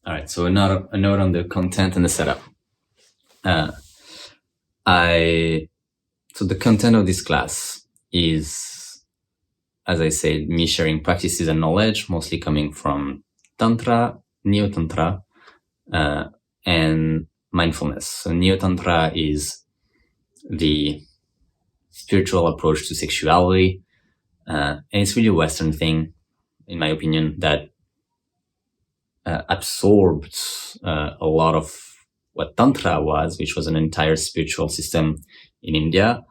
All right. So a note on the content and the setup. So the content of this class is, as I said, me sharing practices and knowledge, mostly coming from Tantra, Neo-Tantra, and mindfulness. So Neo-Tantra is the spiritual approach to sexuality, and it's really a Western thing, in my opinion, that absorbed a lot of what Tantra was, which was an entire spiritual system in India.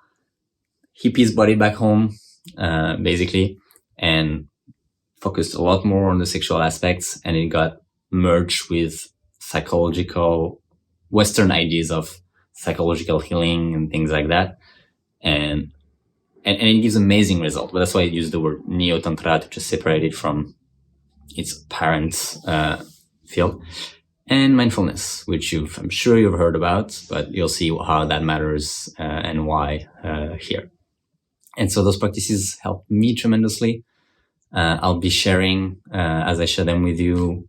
Hippies brought it back home, basically, and focused a lot more on the sexual aspects, and it got merged with psychological Western ideas of psychological healing and things like that. And it gives amazing results. But that's why I use the word Neo-Tantra to just separate it from its parent field. And mindfulness, which I'm sure you've heard about, but you'll see how that matters and why here. And so those practices help me tremendously. I'll be sharing, as I share them with you,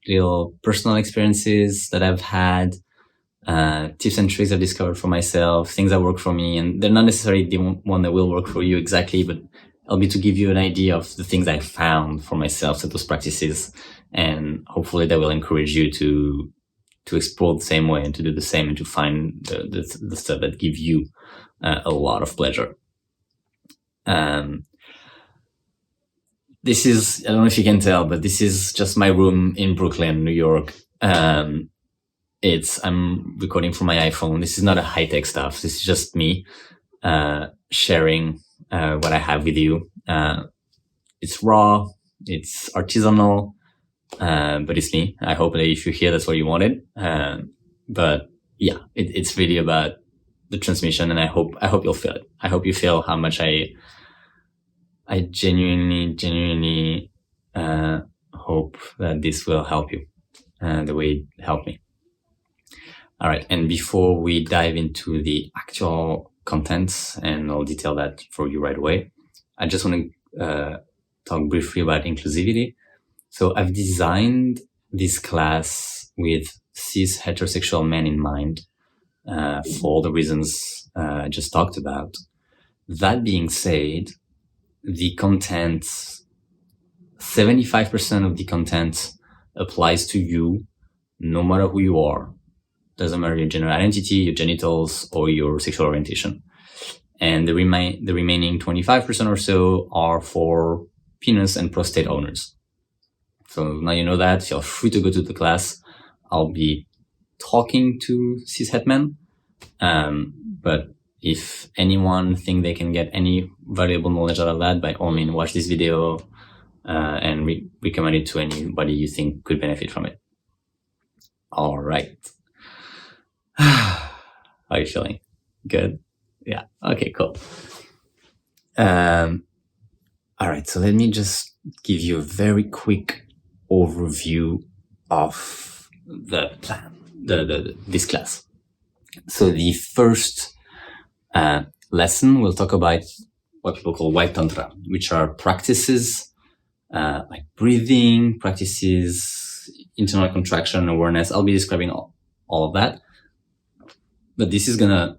little personal experiences that I've had, tips and tricks I've discovered for myself, things that work for me. And they're not necessarily the one that will work for you exactly, but I'll be to give you an idea of the things I found for myself at those practices. And hopefully that will encourage you to explore the same way and to do the same and to find the stuff that give you a lot of pleasure. This is, I don't know if you can tell, but this is just my room in Brooklyn, New York. I'm recording from my iPhone. This is not a high-tech stuff. This is just me sharing what I have with you. It's raw, it's artisanal, but it's me. I hope that if you hear, that's what you wanted. But yeah, it's really about the transmission, and I hope you'll feel it. I hope you feel how much I genuinely hope that this will help you the way it helped me. All right. And before we dive into the actual contents, and I'll detail that for you right away, I just want to talk briefly about inclusivity. So I've designed this class with cis heterosexual men in mind for all the reasons I just talked about. That being said, the content, 75% of the content applies to you no matter who you are. Doesn't matter your gender identity, your genitals, or your sexual orientation. And the remaining 25% or so are for penis and prostate owners. So now you know that. Feel free to go to the class. I'll be talking to cishet men. But if anyone think they can get any valuable knowledge out of that, by all means, watch this video and recommend it to anybody you think could benefit from it. All right. How are you feeling? Good? Yeah. Okay, cool. All right. So let me just give you a very quick overview of the plan, this class. So the first lesson, we'll talk about what people call white tantra, which are practices like breathing, practices, internal contraction, awareness. I'll be describing all of that. But this is going to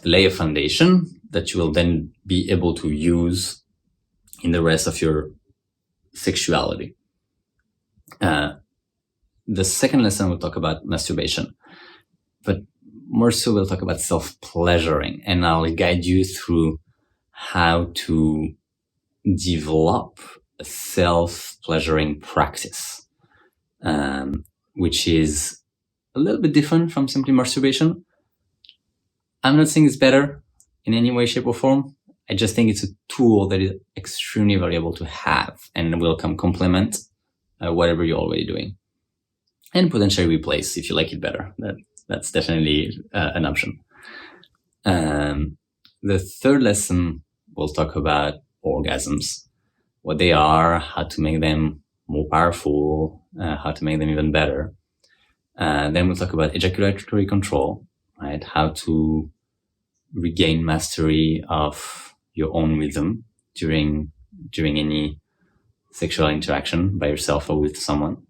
lay a foundation that you will then be able to use in the rest of your sexuality. The second lesson, we'll talk about masturbation. But more so, we'll talk about self-pleasuring, and I'll guide you through how to develop a self-pleasuring practice, which is a little bit different from simply masturbation. I'm not saying it's better in any way, shape, or form. I just think it's a tool that is extremely valuable to have and will complement whatever you're already doing, and potentially replace if you like it better. That's definitely an option. The third lesson, we'll talk about orgasms, what they are, how to make them more powerful, how to make them even better. Then we'll talk about ejaculatory control, right? How to regain mastery of your own rhythm during any sexual interaction by yourself or with someone.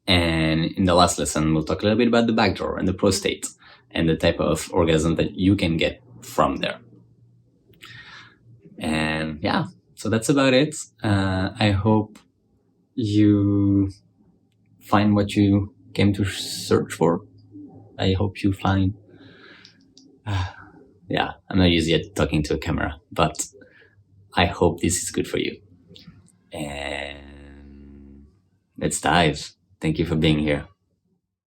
And in the last lesson, we'll talk a little bit about the backdoor and the prostate and the type of orgasm that you can get from there. And yeah, so that's about it. I hope you find what you came to search for. I hope you find... yeah, I'm not used yet talking to a camera, but I hope this is good for you. And let's dive. Thank you for being here.